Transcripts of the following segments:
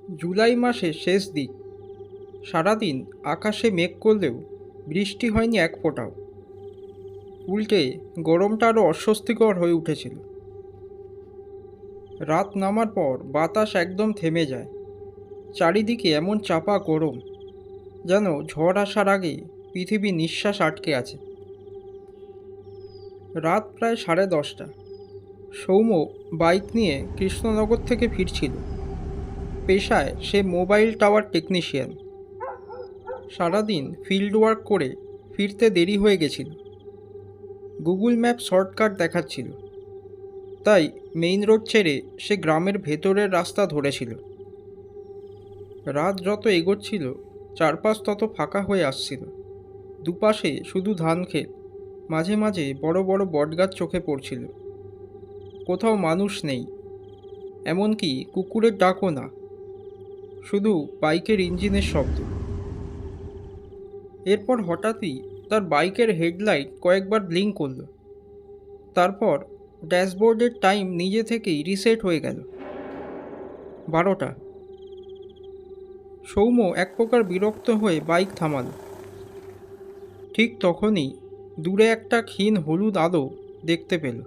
জুলাই মাসের শেষ দিক। সারাদিন আকাশে মেঘ করলেও বৃষ্টি হয়নি এক ফোঁটাও। উল্টে গরমটা আরও অস্বস্তিকর হয়ে উঠেছিল। রাত নামার পর বাতাস একদম থেমে যায়। চারিদিকে এমন চাপা গরম, যেন ঝড় আসার আগে পৃথিবী নিঃশ্বাস আটকে আছে। রাত প্রায় 10:30। সৌম্য বাইক নিয়ে কৃষ্ণনগর থেকে ফিরছিল। পেশায় সে মোবাইল টাওয়ার টেকনিশিয়ান। সারাদিন ফিল্ড ওয়ার্ক করে ফিরতে দেরি হয়ে গেছিল। গুগল ম্যাপ শর্টকাট দেখাচ্ছিল, তাই মেইন রোড ছেড়ে সে গ্রামের ভেতরের রাস্তা ধরেছিল। রাত যত এগোচ্ছিল চারপাশ তত ফাঁকা হয়ে আসছিল। দুপাশে শুধু ধান ক্ষেত, মাঝে মাঝে বড় বড় বটগাছ চোখে পড়ছিল। কোথাও মানুষ নেই, এমনকি কুকুরের ডাকও না, শুধু বাইকের ইঞ্জিনের শব্দ। এরপর হঠাৎই তার বাইকের হেডলাইট কয়েকবার ব্লিঙ্ক করল। তারপর ড্যাশবোর্ডের টাইম নিজে থেকেই রিসেট হয়ে গেল। 12টা। সৌম্য এক প্রকার বিরক্ত হয়ে বাইক থামাল। ঠিক তখনই দূরে একটা ক্ষীণ হলুদ আলো দেখতে পেল।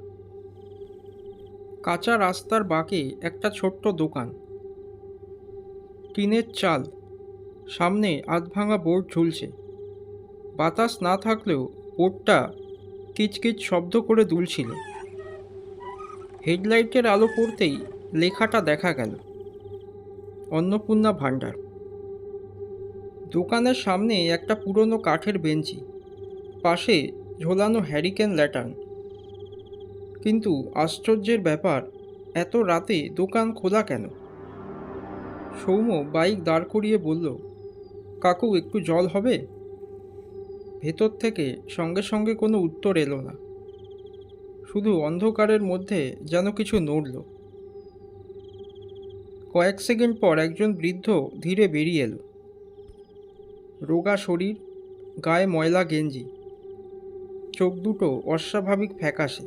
কাঁচা রাস্তার বাঁকে একটা ছোট্ট দোকান, টিনের চাল, সামনে আধভাঙা বোর্ড ঝুলছে। বাতাস না থাকলেও বোর্ডটা কিচকিচ শব্দ করে দুলছিল। হেডলাইটের আলো পড়তেই লেখাটা দেখা গেল, অন্নপূর্ণা ভাণ্ডার। দোকানের সামনে একটা পুরনো কাঠের বেঞ্চি, পাশে ঝোলানো হ্যারিকেন ল্যাটার্ন। কিন্তু আশ্চর্যের ব্যাপার, এত রাতে দোকান খোলা কেন? সৌম্য বাইক দাঁড় করিয়ে বলল, কাকু একটু জল হবে? ভেতর থেকে সঙ্গে সঙ্গে কোনো উত্তর এলো না। শুধু অন্ধকারের মধ্যে যেন কিছু নড়ল। কয়েক সেকেন্ড পর একজন বৃদ্ধ ধীরে বেরিয়ে এলো। রোগা শরীর, গায়ে ময়লা গেঞ্জি, চোখ দুটো অস্বাভাবিক ফ্যাকাশে।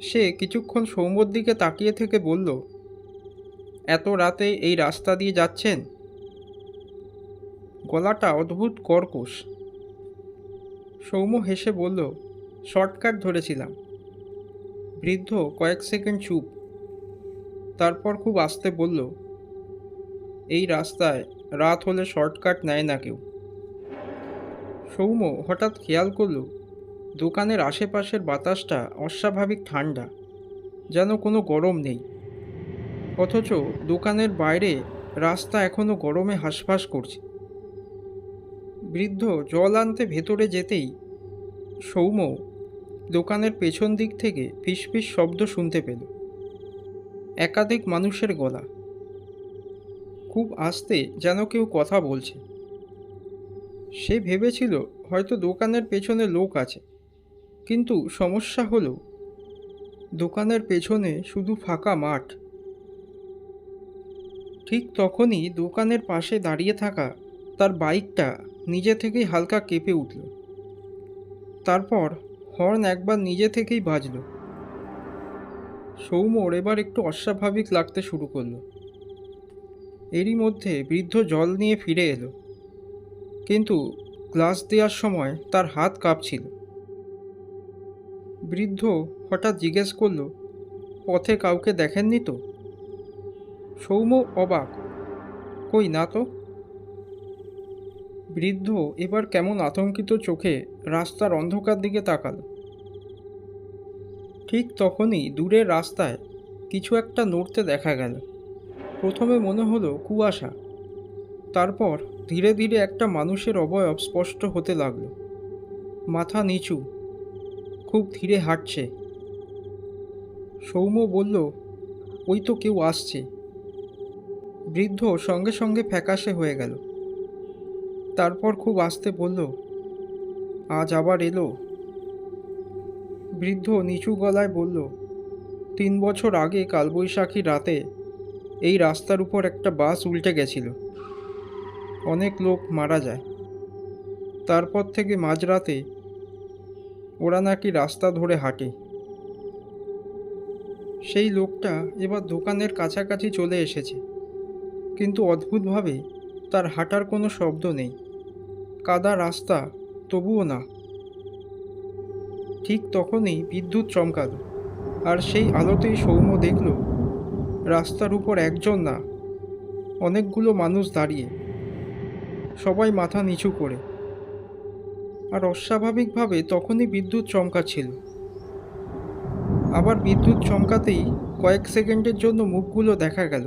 সে কিছুক্ষণ সৌম্যর দিকে তাকিয়ে থেকে বলল, এত রাতে এই রাস্তা দিয়ে যাচ্ছেন? গলাটা অদ্ভুত কর্কশ। সৌম্য হেসে বলল, শর্টকাট ধরেছিলাম। বৃদ্ধ কয়েক সেকেন্ড চুপ, তারপর খুব আস্তে বলল, এই রাস্তায় রাত হলে শর্টকাট নেয় না কেউ। সৌম্য হঠাৎ খেয়াল করল দোকানের আশেপাশের বাতাসটা অস্বাভাবিক ঠান্ডা, যেন কোনো গরম নেই। অথচ দোকানের বাইরে রাস্তা এখনও গরমে হাঁসফাঁস করছে। বৃদ্ধ জল আনতে ভেতরে যেতেই সৌম্য দোকানের পেছন দিক থেকে ফিসফিস শব্দ শুনতে পেল। একাধিক মানুষের গলা, খুব আস্তে, যেন কেউ কথা বলছে। সে ভেবেছিল হয়তো দোকানের পেছনে লোক আছে, কিন্তু সমস্যা হলো দোকানের পেছনে শুধু ফাঁকা মাঠ। ঠিক তখনই দোকানের পাশে দাঁড়িয়ে থাকা তার বাইকটা নিজে থেকেই হালকা কেঁপে উঠল। তারপর হর্ন একবার নিজে থেকেই বাজল। সৌম্যর এবার একটু অস্বাভাবিক লাগতে শুরু করলো। এরই মধ্যে বৃদ্ধ জল নিয়ে ফিরে এলো, কিন্তু গ্লাস দেওয়ার সময় তার হাত কাঁপছিল। বৃদ্ধ হঠাৎ জিজ্ঞেস করল, পথে কাউকে দেখেননি তো? সৌম্য অবাক, কই না তো। বৃদ্ধ এবার কেমন আতঙ্কিত চোখে রাস্তার অন্ধকার দিকে তাকাল। ঠিক তখনই দূরের রাস্তায় কিছু একটা নড়তে দেখা গেল। প্রথমে মনে হলো কুয়াশা, তারপর ধীরে ধীরে একটা মানুষের অবয়ব স্পষ্ট হতে লাগলো। মাথা নিচু, খুব ধীরে হাঁটছে। সৌম্য বলল, ওই তো কেউ আসছে। বৃদ্ধ সঙ্গে সঙ্গে ফ্যাকাশে হয়ে গেল। তারপর খুব আস্তে বলল, আজ আবার এলো? বৃদ্ধ নিচু গলায় বলল, 3 বছর আগে কালবৈশাখী রাতে এই রাস্তার উপর একটা বাস উল্টে গেছিল। অনেক লোক মারা যায়। তারপর থেকে মাঝরাতে ওরা নাকি রাস্তা ধরে হাঁটে। সেই লোকটা এবার দোকানের কাছাকাছি চলে এসেছে। কিন্তু অদ্ভুতভাবে তার হাঁটার কোনো শব্দ নেই। কাদা রাস্তা, তবুও না। ঠিক তখনই বিদ্যুৎ চমকালো, আর সেই আলোতেই সৌম্য দেখল রাস্তার উপর একজন না, অনেকগুলো মানুষ দাঁড়িয়ে, সবাই মাথা নিচু করে। আর অস্বাভাবিকভাবে তখনই বিদ্যুৎ চমকাচ্ছিল। আবার বিদ্যুৎ চমকাতেই কয়েক সেকেন্ডের জন্য মুখগুলো দেখা গেল।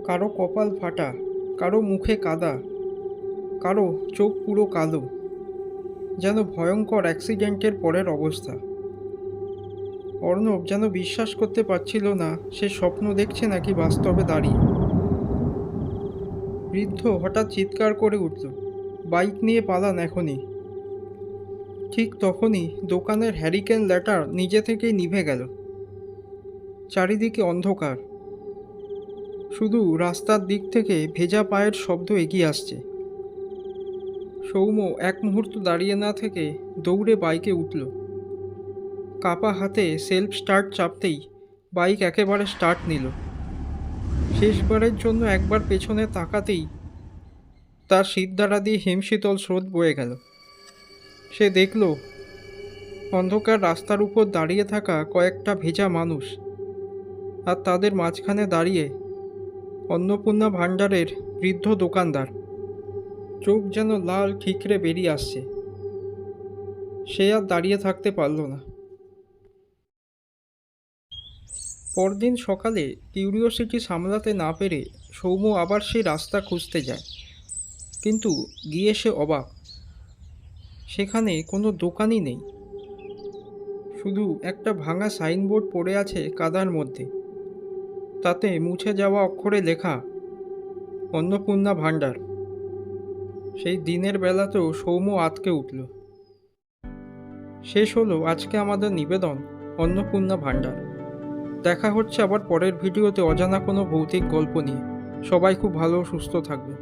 কারো কপাল ফাটা, কারো মুখে কাদা, কারো চোখ পুরো কালো, যেন ভয়ঙ্কর অ্যাক্সিডেন্টের পরের অবস্থা। অর্ণব যেন বিশ্বাস করতে পারছিল না সে স্বপ্ন দেখছে নাকি বাস্তবে দাঁড়িয়ে। বৃদ্ধ হঠাৎ চিৎকার করে উঠল, বাইক নিয়ে পালান এখনই। ঠিক তখনই দোকানের হ্যারিকেন ল্যাটার নিজে থেকেই নিভে গেল। চারিদিকে অন্ধকার, শুধু রাস্তার দিক থেকে ভেজা পায়ের শব্দ এগিয়ে আসছে। সৌম্য এক মুহূর্ত দাঁড়িয়ে না থেকে দৌড়ে বাইকে উঠল। কাপা হাতে সেলফ স্টার্ট চাপতেই বাইক একেবারে স্টার্ট নিল। শেষবারের জন্য একবার পেছনে তাকাতেই তার শিরদাঁড়া দিয়ে হিমশীতল স্রোত বয়ে গেল। সে দেখল অন্ধকার রাস্তার উপর দাঁড়িয়ে থাকা কয়েকটা ভেজা মানুষ, আর তাদের মাঝখানে দাঁড়িয়ে অন্নপূর্ণা ভাণ্ডারের বৃদ্ধ দোকানদার। চোখ যেন লাল ঠিকরে বেরিয়ে আসছে। সে আর দাঁড়িয়ে থাকতে পারল না। পরদিন সকালে কিউরিওসিটি সামলাতে না পেরে সৌম্য আবার সেই রাস্তা খুঁজতে যায়। কিন্তু গিয়ে সে অবাক, সেখানে কোনো দোকানই নেই। শুধু একটা ভাঙা সাইনবোর্ড পড়ে আছে কাদার মধ্যে, তাতে মুছে যাওয়া অক্ষরে লেখা অন্নপূর্ণা ভাণ্ডার। সেই দিনের বেলাতেও সৌম্য আঁতকে উঠল। শেষ হলো আজকে আমাদের নিবেদন অন্নপূর্ণা ভাণ্ডার। দেখা হচ্ছে আবার পরের ভিডিওতে অজানা কোনো ভৌতিক গল্প নিয়ে। সবাই খুব ভালো ও সুস্থ থাকবে।